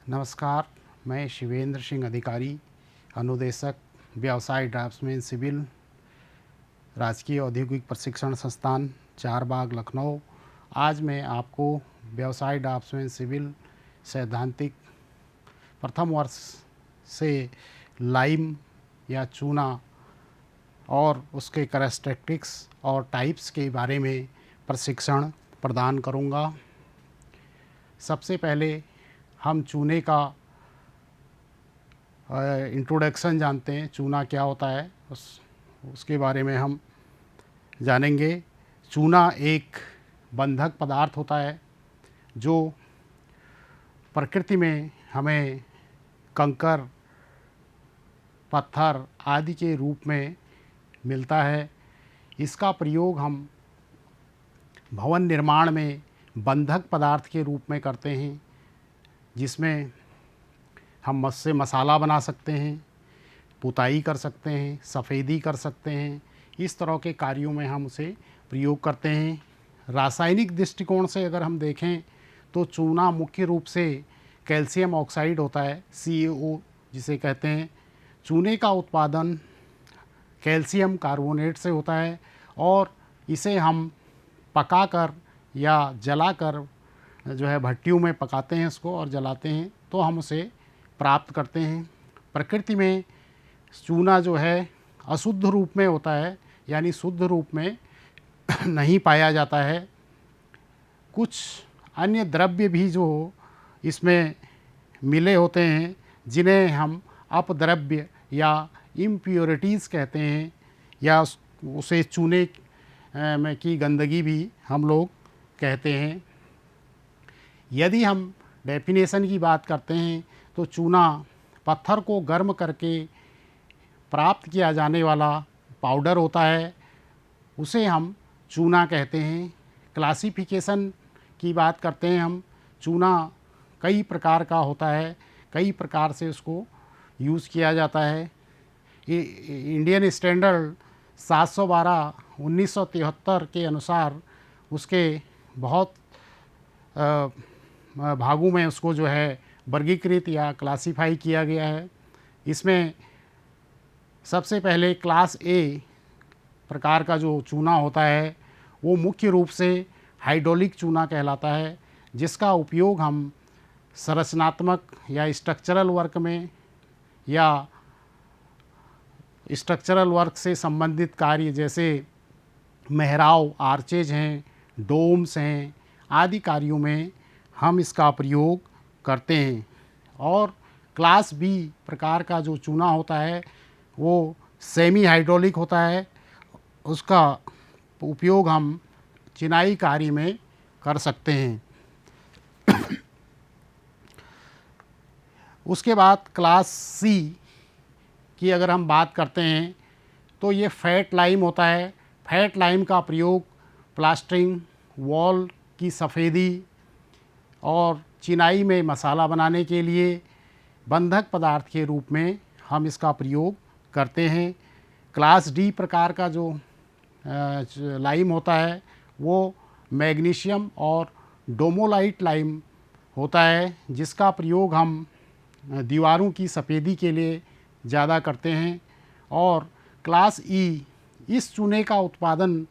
नमस्कार, मैं शिवेंद्र सिंह अधिकारी, अनुदेशक व्यवसाय ड्राफ्ट्समैन सिविल, राजकीय औद्योगिक प्रशिक्षण संस्थान चारबाग लखनऊ। आज मैं आपको व्यवसाय ड्राफ्ट्समैन सिविल सैद्धांतिक प्रथम वर्ष से लाइम या चूना और उसके कैरेक्टरिस्टिक्स और टाइप्स के बारे में प्रशिक्षण प्रदान करूंगा। सबसे पहले हम चूने का इंट्रोडक्शन जानते हैं। चूना क्या होता है उसके बारे में हम जानेंगे। चूना एक बंधक पदार्थ होता है जो प्रकृति में हमें कंकर, पत्थर आदि के रूप में मिलता है। इसका प्रयोग हम भवन निर्माण में बंधक पदार्थ के रूप में करते हैं, जिसमें हम उससे मसाला बना सकते हैं, पुताई कर सकते हैं, सफ़ेदी कर सकते हैं। इस तरह के कार्यों में हम उसे प्रयोग करते हैं। रासायनिक दृष्टिकोण से अगर हम देखें तो चूना मुख्य रूप से कैल्शियम ऑक्साइड होता है, CaO जिसे कहते हैं। चूने का उत्पादन कैल्शियम कार्बोनेट से होता है और इसे हम पकाकर या जलाकर जो है भट्टियों में पकाते हैं इसको और जलाते हैं तो हम उसे प्राप्त करते हैं। प्रकृति में चूना जो है अशुद्ध रूप में होता है, यानी शुद्ध रूप में नहीं पाया जाता है। कुछ अन्य द्रव्य भी जो इसमें मिले होते हैं, जिन्हें हम अपद्रव्य या इम्प्योरिटीज़ कहते हैं, या उसे चूने में की गंदगी भी हम लोग कहते हैं। यदि हम डेफिनेशन की बात करते हैं तो चूना पत्थर को गर्म करके प्राप्त किया जाने वाला पाउडर होता है, उसे हम चूना कहते हैं। क्लासिफिकेशन की बात करते हैं हम, चूना कई प्रकार का होता है, कई प्रकार से उसको यूज़ किया जाता है। इंडियन स्टैंडर्ड 712/1973 के अनुसार उसके बहुत भागों में उसको जो है वर्गीकृत या क्लासिफाई किया गया है। इसमें सबसे पहले क्लास ए प्रकार का जो चूना होता है वो मुख्य रूप से हाइड्रोलिक चूना कहलाता है, जिसका उपयोग हम संरचनात्मक या स्ट्रक्चरल वर्क में या स्ट्रक्चरल वर्क से संबंधित कार्य जैसे मेहराव, आर्चेज हैं, डोम्स हैं आदि कार्यों में हम इसका प्रयोग करते हैं। और क्लास बी प्रकार का जो चूना होता है वो सेमी हाइड्रोलिक होता है, उसका उपयोग हम चिनाई कार्य में कर सकते हैं। उसके बाद क्लास सी की अगर हम बात करते हैं तो ये फैट लाइम होता है। फैट लाइम का प्रयोग प्लास्टरिंग, वॉल की सफ़ेदी और चिनाई में मसाला बनाने के लिए बंधक पदार्थ के रूप में हम इसका प्रयोग करते हैं। क्लास डी प्रकार का जो लाइम होता है वो मैग्नीशियम और डोमोलाइट लाइम होता है, जिसका प्रयोग हम दीवारों की सफ़ेदी के लिए ज़्यादा करते हैं। और क्लास ई, इस चूने का उत्पादन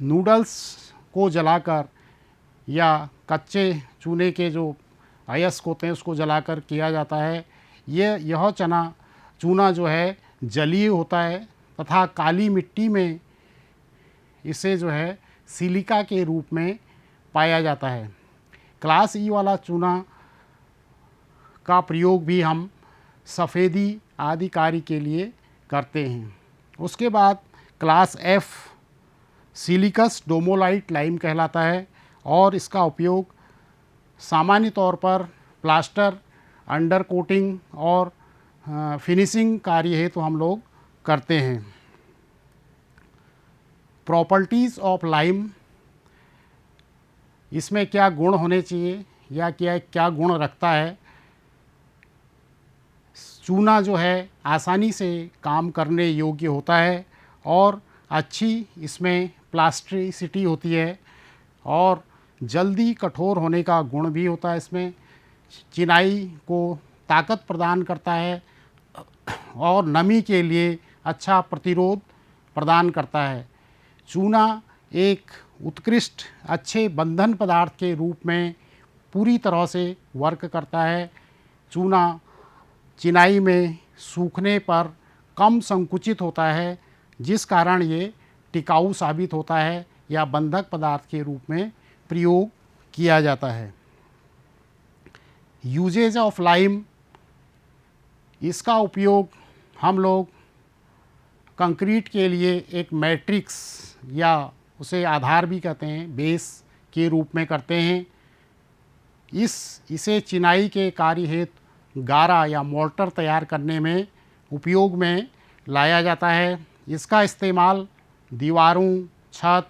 नूडल्स को जलाकर या कच्चे चूने के जो अयस्क होते हैं उसको जलाकर किया जाता है। यह चूना जो है जलीय होता है तथा काली मिट्टी में इसे जो है सिलिका के रूप में पाया जाता है। क्लास ई वाला चूना का प्रयोग भी हम सफ़ेदी आदि कार्य के लिए करते हैं। उसके बाद क्लास एफ सिलिकस डोमोलाइट लाइम कहलाता है और इसका उपयोग सामान्य तौर पर प्लास्टर, अंडर कोटिंग और फिनिशिंग कार्य हेतु हम लोग करते हैं। प्रॉपर्टीज़ ऑफ लाइम, इसमें क्या गुण होने चाहिए या क्या गुण रखता है। चूना जो है आसानी से काम करने योग्य होता है और अच्छी इसमें प्लास्टिसिटी होती है और जल्दी कठोर होने का गुण भी होता है इसमें। चिनाई को ताकत प्रदान करता है और नमी के लिए अच्छा प्रतिरोध प्रदान करता है। चूना एक उत्कृष्ट अच्छे बंधन पदार्थ के रूप में पूरी तरह से वर्क करता है। चूना चिनाई में सूखने पर कम संकुचित होता है, जिस कारण ये टिकाऊ साबित होता है या बंधक पदार्थ के रूप में प्रयोग किया जाता है। यूजेज ऑफ लाइम, इसका उपयोग हम लोग कंक्रीट के लिए एक मैट्रिक्स या उसे आधार भी कहते हैं, बेस के रूप में करते हैं। इसे चिनाई के कार्य हेतु गारा या मोर्टर तैयार करने में उपयोग में लाया जाता है। इसका इस्तेमाल दीवारों, छत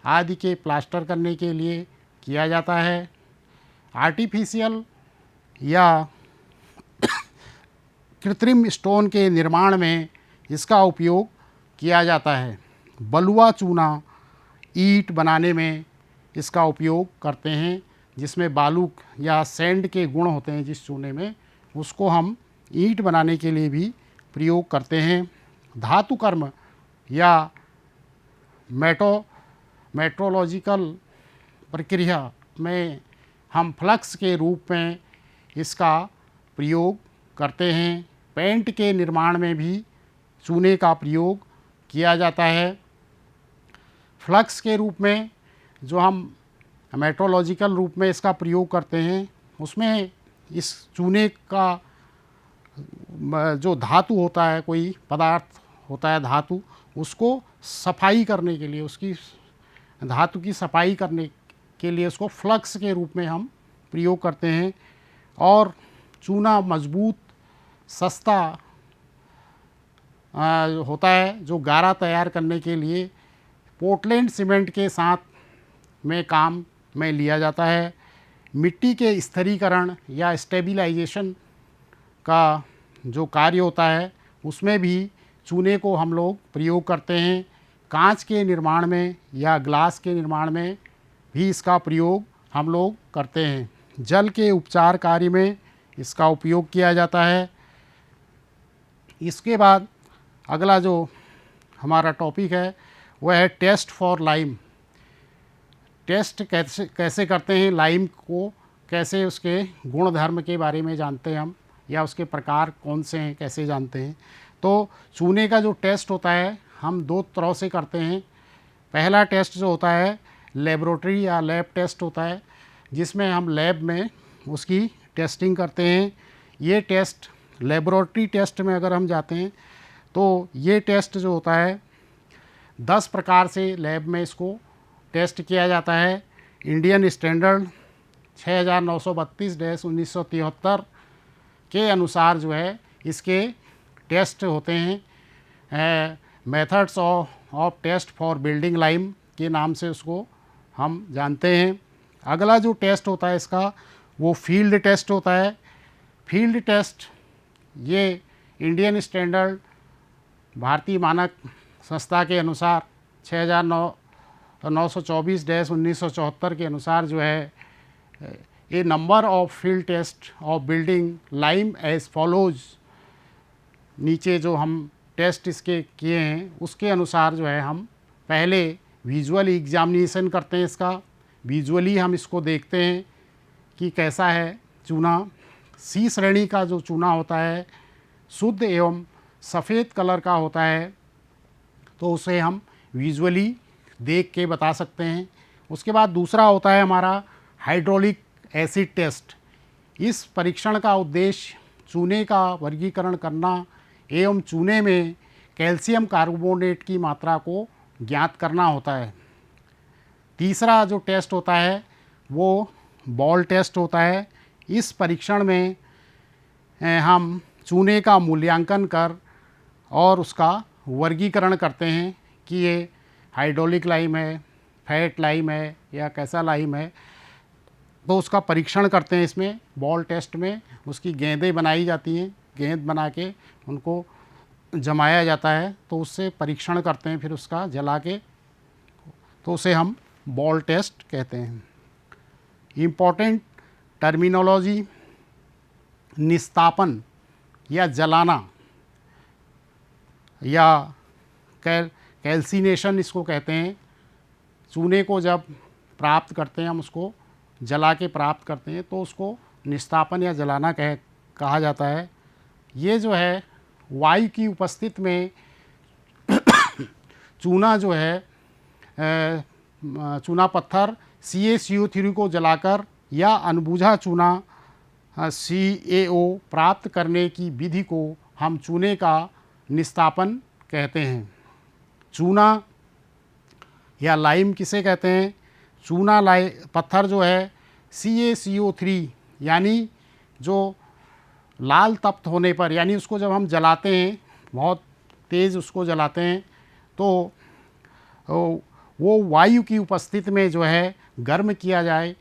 आदि के प्लास्टर करने के लिए किया जाता है। आर्टिफिशियल या कृत्रिम स्टोन के निर्माण में इसका उपयोग किया जाता है। बलुआ चूना ईंट बनाने में इसका उपयोग करते हैं, जिसमें बालू या सैंड के गुण होते हैं जिस चूने में, उसको हम ईंट बनाने के लिए भी प्रयोग करते हैं। धातु कर्म या मेट्रोलॉजिकल प्रक्रिया में हम फ्लक्स के रूप में इसका प्रयोग करते हैं। पेंट के निर्माण में भी चूने का प्रयोग किया जाता है। फ्लक्स के रूप में जो हम मेट्रोलॉजिकल रूप में इसका प्रयोग करते हैं, उसमें इस चूने का जो धातु होता है, कोई पदार्थ होता है धातु, उसको सफाई करने के लिए, उसकी धातु की सफाई करने के लिए उसको फ्लक्स के रूप में हम प्रयोग करते हैं। और चूना मजबूत सस्ता होता है, जो गारा तैयार करने के लिए पोर्टलैंड सीमेंट के साथ में काम में लिया जाता है। मिट्टी के स्थिरीकरण या स्टेबलाइजेशन का जो कार्य होता है, उसमें भी चूने को हम लोग प्रयोग करते हैं। कांच के निर्माण में या ग्लास के निर्माण में भी इसका प्रयोग हम लोग करते हैं। जल के उपचार कार्य में इसका उपयोग किया जाता है। इसके बाद अगला जो हमारा टॉपिक है वह है टेस्ट फॉर लाइम। टेस्ट कैसे करते हैं, लाइम को कैसे, उसके गुण धर्म के बारे में जानते हैं हम, या उसके प्रकार कौन से हैं कैसे जानते हैं। तो चूने का जो टेस्ट होता है हम दो तरह से करते हैं। पहला टेस्ट जो होता है लेबोरेटरी या लैब टेस्ट होता है, जिसमें हम लैब में उसकी टेस्टिंग करते हैं। ये टेस्ट लेबोरेटरी टेस्ट में अगर हम जाते हैं तो ये टेस्ट जो होता है 10 प्रकार से लैब में इसको टेस्ट किया जाता है। इंडियन स्टैंडर्ड 6932/1973 के अनुसार जो है इसके टेस्ट होते हैं। Methods of test for building lime के नाम से उसको हम जानते हैं। अगला जो टेस्ट होता है इसका, वो फील्ड टेस्ट होता है। फील्ड टेस्ट ये इंडियन स्टैंडर्ड भारतीय मानक संस्था के अनुसार 6924/1974 के अनुसार जो है a number of field test of building lime as follows, नीचे जो हम टेस्ट इसके किए हैं उसके अनुसार जो है हम पहले विजुअल एग्जामिनेशन करते हैं। इसका विजुअली हम इसको देखते हैं कि कैसा है चूना। सी श्रेणी का जो चूना होता है शुद्ध एवं सफ़ेद कलर का होता है, तो उसे हम विजुअली देख के बता सकते हैं। उसके बाद दूसरा होता है हमारा हाइड्रोलिक एसिड टेस्ट। इस परीक्षण का उद्देश्य चूने का वर्गीकरण करना एवं चूने में कैल्शियम कार्बोनेट की मात्रा को ज्ञात करना होता है। तीसरा जो टेस्ट होता है वो बॉल टेस्ट होता है। इस परीक्षण में हम चूने का मूल्यांकन कर और उसका वर्गीकरण करते हैं कि ये हाइड्रोलिक लाइम है, फैट लाइम है या कैसा लाइम है, तो उसका परीक्षण करते हैं। इसमें बॉल टेस्ट में उसकी गेंदें बनाई जाती हैं, गेंद बना के उनको जमाया जाता है, तो उससे परीक्षण करते हैं, फिर उसका जला के, तो उसे हम बॉल टेस्ट कहते हैं। इम्पॉर्टेंट टर्मिनोलॉजी निस्तापन या जलाना या कैल्सिनेशन इसको कहते हैं। चूने को जब प्राप्त करते हैं, हम उसको जला के प्राप्त करते हैं, तो उसको निस्तापन या जलाना कहा जाता है। ये जो है वायु की उपस्थिति में चूना जो है चूना पत्थर CaCO3 को जलाकर या अनबूझा चूना CaO प्राप्त करने की विधि को हम चूने का निस्तापन कहते हैं। चूना या लाइम किसे कहते हैं? चूना पत्थर जो है CaCO3 यानी जो लाल तप्त होने पर, यानी उसको जब हम जलाते हैं, बहुत तेज़ उसको जलाते हैं, तो वो वायु की उपस्थिति में जो है गर्म किया जाए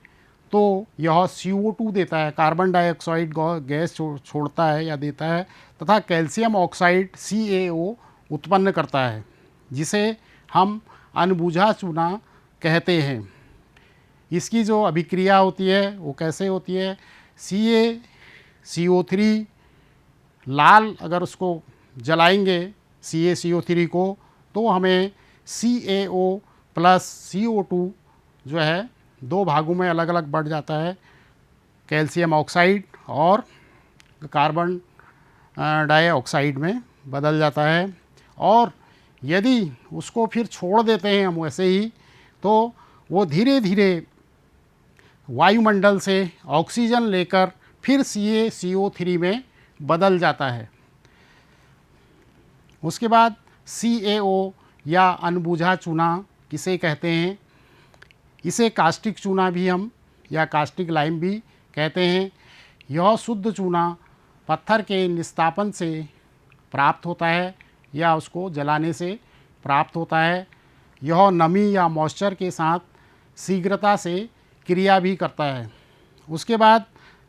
तो यह CO2 देता है, कार्बन डाइऑक्साइड गैस छोड़ता है या देता है, तथा कैल्शियम ऑक्साइड CaO उत्पन्न करता है, जिसे हम अनबूझा चूना कहते हैं। इसकी जो अभिक्रिया होती है वो कैसे होती है? CaCO3 लाल अगर उसको जलाएंगे CaCO3 को, तो हमें CaO प्लस CO2 जो है दो भागों में अलग अलग बढ़ जाता है, कैल्शियम ऑक्साइड और कार्बन डाइऑक्साइड में बदल जाता है। और यदि उसको फिर छोड़ देते हैं हम वैसे ही, तो वो धीरे धीरे वायुमंडल से ऑक्सीजन लेकर फिर CaCO3 में बदल जाता है। उसके बाद CaO या अनबूझा चूना किसे कहते हैं? इसे कास्टिक चूना भी हम या कास्टिक लाइम भी कहते हैं। यह शुद्ध चूना पत्थर के निस्तापन से प्राप्त होता है या उसको जलाने से प्राप्त होता है। यह नमी या मॉइस्चर के साथ शीघ्रता से क्रिया भी करता है। उसके बाद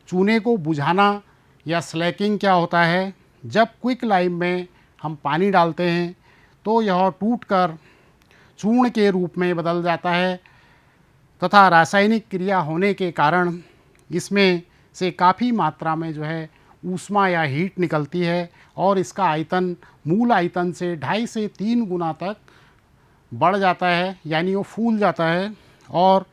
चूने को बुझाना या स्लैकिंग क्या होता है? जब क्विक लाइम में हम पानी डालते हैं तो यह टूटकर चूर्ण के रूप में बदल जाता है, तथा रासायनिक क्रिया होने के कारण इसमें से काफ़ी मात्रा में जो है ऊष्मा या हीट निकलती है और इसका आयतन मूल आयतन से 2.5 से 3 गुना तक बढ़ जाता है, यानी वो फूल जाता है। और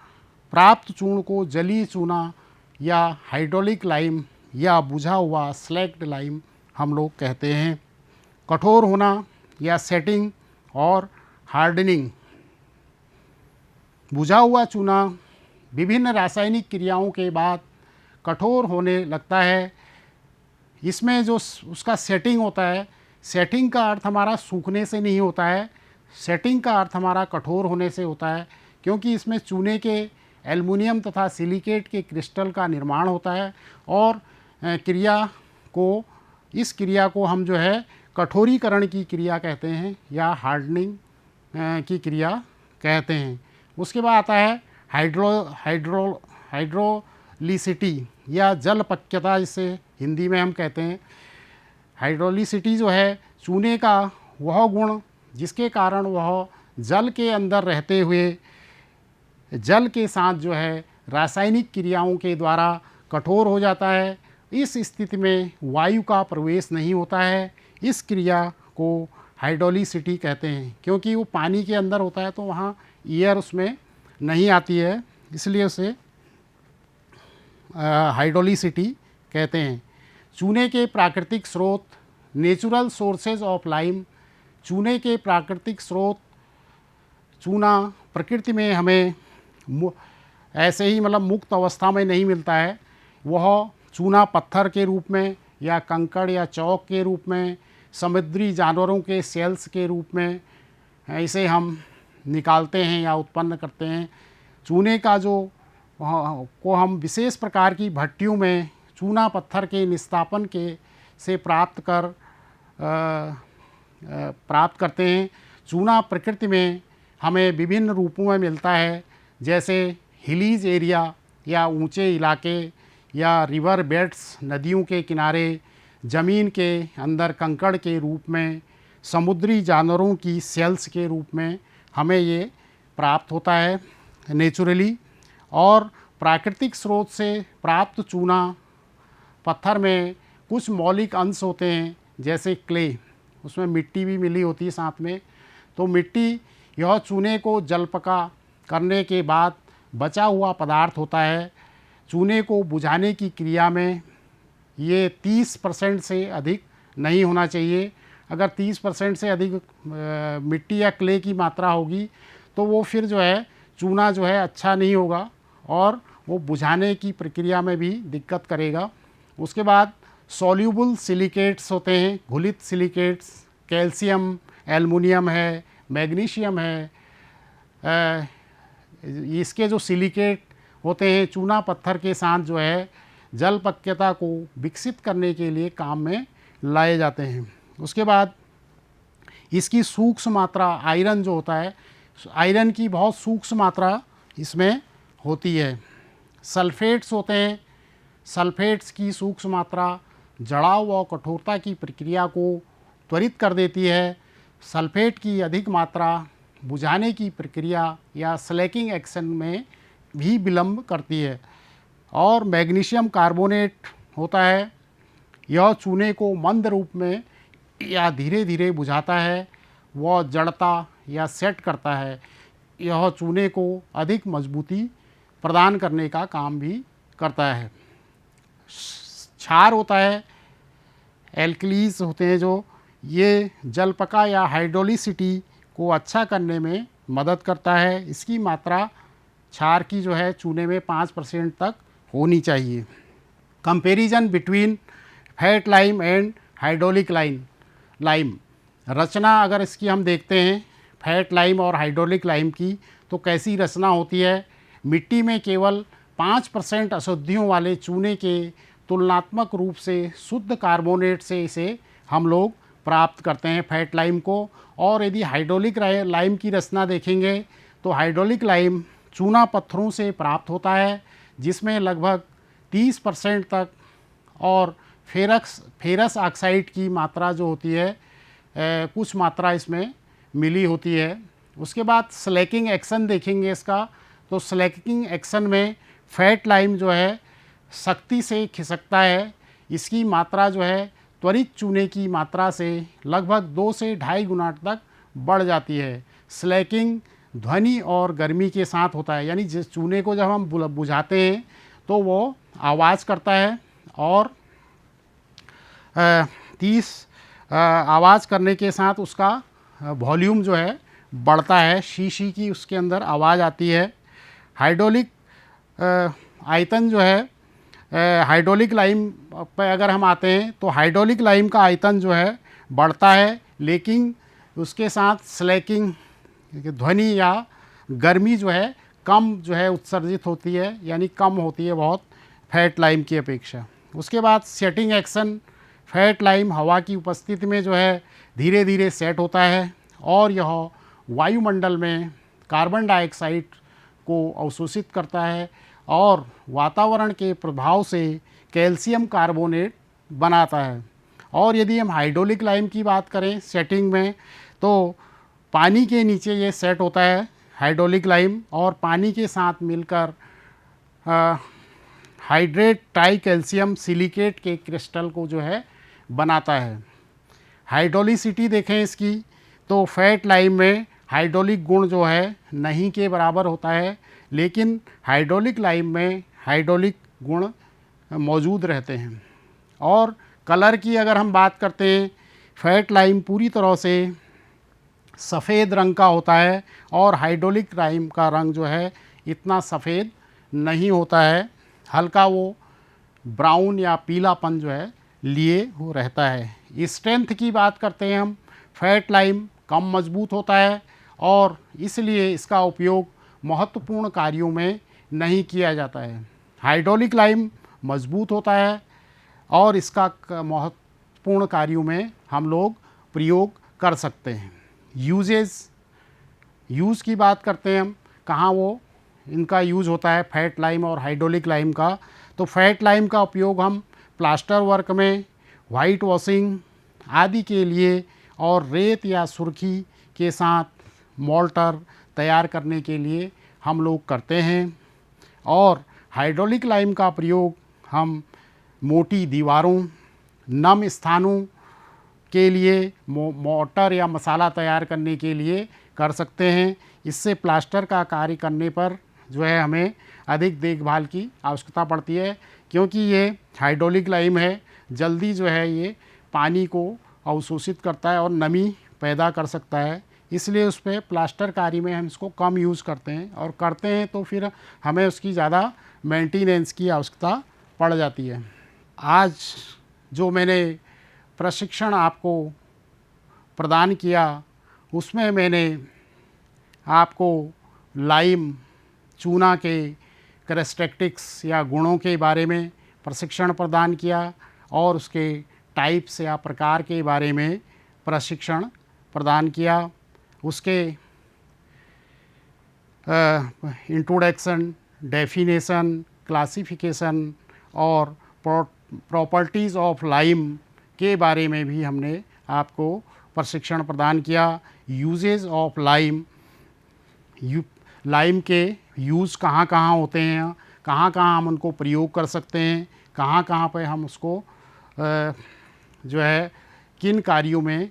प्राप्त चूर्ण को जलीय चूना या हाइड्रोलिक लाइम या बुझा हुआ स्लैक्ड लाइम हम लोग कहते हैं। कठोर होना या सेटिंग और हार्डनिंग। बुझा हुआ चूना विभिन्न रासायनिक क्रियाओं के बाद कठोर होने लगता है। इसमें जो उसका सेटिंग होता है, सेटिंग का अर्थ हमारा सूखने से नहीं होता है, सेटिंग का अर्थ हमारा कठोर होने से होता है, क्योंकि इसमें चूने के एल्युमिनियम तथा सिलिकेट के क्रिस्टल का निर्माण होता है। और इस क्रिया को हम जो है कठोरीकरण की क्रिया कहते हैं या हार्डनिंग की क्रिया कहते हैं। उसके बाद आता है हाइड्रोलिसिटी या जलपक्यता, जिसे हिंदी में हम कहते हैं। हाइड्रोलिसिटी जो है चूने का वह गुण जिसके कारण वह जल के अंदर रहते हुए जल के साथ जो है रासायनिक क्रियाओं के द्वारा कठोर हो जाता है। इस स्थिति में वायु का प्रवेश नहीं होता है। इस क्रिया को हाइड्रोलिसिटी कहते हैं, क्योंकि वो पानी के अंदर होता है तो वहाँ एयर उसमें नहीं आती है, इसलिए उसे हाइड्रोलिसिटी कहते हैं। चूने के प्राकृतिक स्रोत, नेचुरल सोर्सेज ऑफ लाइम। चूने के प्राकृतिक स्रोत, चूना प्रकृति में हमें ऐसे ही मतलब मुक्त अवस्था में नहीं मिलता है। वह चूना पत्थर के रूप में या कंकड़ या चौक के रूप में, समुद्री जानवरों के सेल्स के रूप में इसे हम निकालते हैं या उत्पन्न करते हैं। चूने का को हम विशेष प्रकार की भट्टियों में चूना पत्थर के निस्तापन से प्राप्त करते हैं। चूना प्रकृति में हमें विभिन्न रूपों में मिलता है, जैसे हिलीज एरिया या ऊंचे इलाके या रिवर बेड्स, नदियों के किनारे, ज़मीन के अंदर कंकड़ के रूप में, समुद्री जानवरों की सेल्स के रूप में हमें ये प्राप्त होता है नेचुरली। और प्राकृतिक स्रोत से प्राप्त चूना पत्थर में कुछ मौलिक अंश होते हैं, जैसे क्ले, उसमें मिट्टी भी मिली होती है साथ में। तो मिट्टी यह चूने को जलपका करने के बाद बचा हुआ पदार्थ होता है। चूने को बुझाने की क्रिया में ये 30% से अधिक नहीं होना चाहिए। अगर 30% से अधिक मिट्टी या क्ले की मात्रा होगी तो वो फिर जो है चूना जो है अच्छा नहीं होगा और वो बुझाने की प्रक्रिया में भी दिक्कत करेगा। उसके बाद सॉल्यूबल सिलिकेट्स होते हैं, घुलित सिलिकेट्स, कैल्शियम, एल्युमिनियम है, मैग्नीशियम है। इसके जो सिलिकेट होते हैं चूना पत्थर के साथ जो है जलपक्यता को विकसित करने के लिए काम में लाए जाते हैं। उसके बाद इसकी सूक्ष्म मात्रा आयरन जो होता है, आयरन की बहुत सूक्ष्म मात्रा इसमें होती है। सल्फेट्स होते हैं, सल्फेट्स की सूक्ष्म मात्रा जड़ाव और कठोरता की प्रक्रिया को त्वरित कर देती है। सल्फेट की अधिक मात्रा बुझाने की प्रक्रिया या स्लैकिंग एक्शन में भी विलंब करती है। और मैग्नीशियम कार्बोनेट होता है, यह चूने को मंद रूप में या धीरे धीरे बुझाता है, वह जड़ता या सेट करता है। यह चूने को अधिक मजबूती प्रदान करने का काम भी करता है। क्षार होता है, एल्कलीज होते हैं जो ये जलपका या हाइड्रोलिसिटी को अच्छा करने में मदद करता है। इसकी मात्रा क्षार की जो है चूने में 5% तक होनी चाहिए। Comparison between fat lime and hydraulic lime रचना अगर इसकी हम देखते हैं फैट लाइम और हाइड्रोलिक लाइम की, तो कैसी रचना होती है। मिट्टी में केवल 5% अशुद्धियों वाले चूने के तुलनात्मक रूप से शुद्ध कार्बोनेट से इसे हम लोग प्राप्त करते हैं फैट लाइम को। और यदि हाइड्रोलिक लाइम की रचना देखेंगे तो हाइड्रोलिक लाइम चूना पत्थरों से प्राप्त होता है, जिसमें लगभग 30% तक और फेरस ऑक्साइड की मात्रा जो होती है कुछ मात्रा इसमें मिली होती है। उसके बाद स्लैकिंग एक्शन देखेंगे इसका, तो स्लैकिंग एक्शन में फैट लाइम जो है सख्ती से खिसकता है। इसकी मात्रा जो है त्वरित चूने की मात्रा से लगभग 2 से 2.5 गुना तक बढ़ जाती है। स्लैकिंग ध्वनि और गर्मी के साथ होता है, यानी जिस चूने को जब हम बुझाते हैं तो वो आवाज़ करता है और आवाज़ करने के साथ उसका वॉल्यूम जो है बढ़ता है, शी की उसके अंदर आवाज़ आती है। हाइड्रोलिक आयतन जो है हाइड्रोलिक लाइम पर अगर हम आते हैं तो हाइड्रोलिक लाइम का आयतन जो है बढ़ता है, लेकिन उसके साथ स्लैकिंग ध्वनि या गर्मी जो है कम जो है उत्सर्जित होती है, यानी कम होती है बहुत फैट लाइम की अपेक्षा। उसके बाद सेटिंग एक्शन, फैट लाइम हवा की उपस्थिति में जो है धीरे धीरे सेट होता है और यह वायुमंडल में कार्बन डाइऑक्साइड को अवशोषित करता है और वातावरण के प्रभाव से कैल्शियम कार्बोनेट बनाता है। और यदि हम हाइड्रोलिक लाइम की बात करें सेटिंग में, तो पानी के नीचे ये सेट होता है हाइड्रोलिक लाइम और पानी के साथ मिलकर हाइड्रेट ट्राई कैल्शियम सिलिकेट के क्रिस्टल को जो है बनाता है। हाइड्रोलिसिटी देखें इसकी, तो फैट लाइम में हाइड्रोलिक गुण जो है नहीं के बराबर होता है, लेकिन हाइड्रोलिक लाइम में हाइड्रोलिक गुण मौजूद रहते हैं। और कलर की अगर हम बात करते हैं, फैट लाइम पूरी तरह से सफ़ेद रंग का होता है और हाइड्रोलिक लाइम का रंग जो है इतना सफ़ेद नहीं होता है, हल्का वो ब्राउन या पीलापन जो है लिए हो रहता है। स्ट्रेंथ की बात करते हैं हम, फैट लाइम कम मजबूत होता है और इसलिए इसका उपयोग महत्वपूर्ण कार्यों में नहीं किया जाता है। हाइड्रोलिक लाइम मजबूत होता है और इसका महत्वपूर्ण कार्यों में हम लोग प्रयोग कर सकते हैं। यूज़ की बात करते हैं हम, कहाँ वो इनका यूज़ होता है फैट लाइम और हाइड्रोलिक लाइम का। तो फैट लाइम का उपयोग हम प्लास्टर वर्क में, वाइट वॉशिंग आदि के लिए और रेत या सुर्खी के साथ मोल्टर तैयार करने के लिए हम लोग करते हैं। और हाइड्रोलिक लाइम का प्रयोग हम मोटी दीवारों, नम स्थानों के लिए मोटर या मसाला तैयार करने के लिए कर सकते हैं। इससे प्लास्टर का कार्य करने पर जो है हमें अधिक देखभाल की आवश्यकता पड़ती है, क्योंकि ये हाइड्रोलिक लाइम है, जल्दी जो है ये पानी को अवशोषित करता है और नमी पैदा कर सकता है। इसलिए उस पर प्लास्टर कार्य में हम इसको कम यूज़ करते हैं, और करते हैं तो फिर हमें उसकी ज़्यादा मेंटेनेंस की आवश्यकता पड़ जाती है। आज जो मैंने प्रशिक्षण आपको प्रदान किया, उसमें मैंने आपको लाइम चूना के कैरेक्टरिस्टिक्स या गुणों के बारे में प्रशिक्षण प्रदान किया, और उसके टाइप्स या प्रकार के बारे में प्रशिक्षण प्रदान किया। उसके इंट्रोडक्शन, डेफिनेशन, क्लासिफिकेशन और प्रॉपर्टीज़ ऑफ लाइम के बारे में भी हमने आपको प्रशिक्षण प्रदान किया। यूजेस ऑफ लाइम, लाइम के यूज़ कहाँ कहाँ होते हैं, कहाँ कहाँ हम उनको प्रयोग कर सकते हैं, कहाँ कहाँ पे हम उसको जो है किन कार्यों में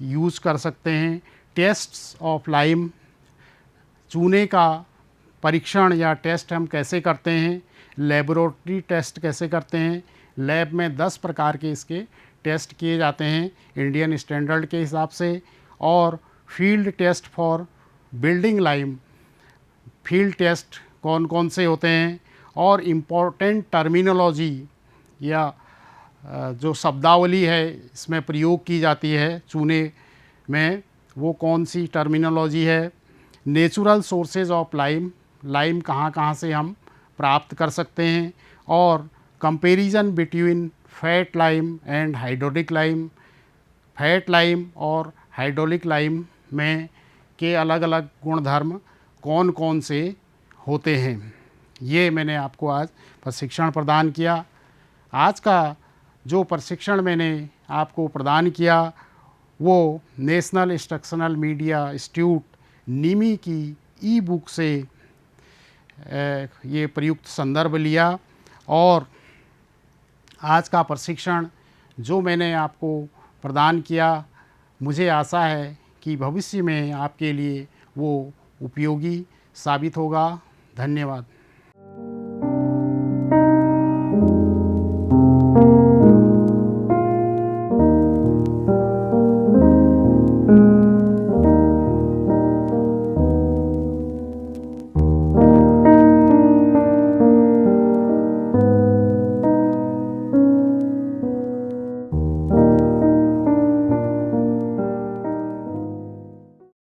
यूज़ कर सकते हैं। टेस्ट्स ऑफ लाइम, चूने का परीक्षण या टेस्ट हम कैसे करते हैं, लेबोरेटरी टेस्ट कैसे करते हैं। लैब में 10 प्रकार के इसके टेस्ट किए जाते हैं इंडियन स्टैंडर्ड के हिसाब से। और field test for building lime, field test कौन कौन से होते हैं, और इम्पोर्टेंट टर्मिनोलॉजी या जो शब्दावली है इसमें प्रयोग की जाती है चूने में, वो कौन सी टर्मिनोलॉजी है। Natural sources of lime, lime कहाँ कहाँ से हम प्राप्त कर सकते हैं। और comparison between fat lime and hydraulic lime, fat lime और हाइड्रोलिक लाइम में के अलग अलग गुणधर्म कौन कौन से होते हैं। ये मैंने आपको आज प्रशिक्षण प्रदान किया। आज का जो प्रशिक्षण मैंने आपको प्रदान किया वो नेशनल इंस्ट्रक्शनल मीडिया इंस्टीट्यूट नीमी की ई बुक से ये प्रयुक्त संदर्भ लिया। और आज का प्रशिक्षण जो मैंने आपको प्रदान किया, मुझे आशा है कि भविष्य में आपके लिए वो उपयोगी साबित होगा। धन्यवाद।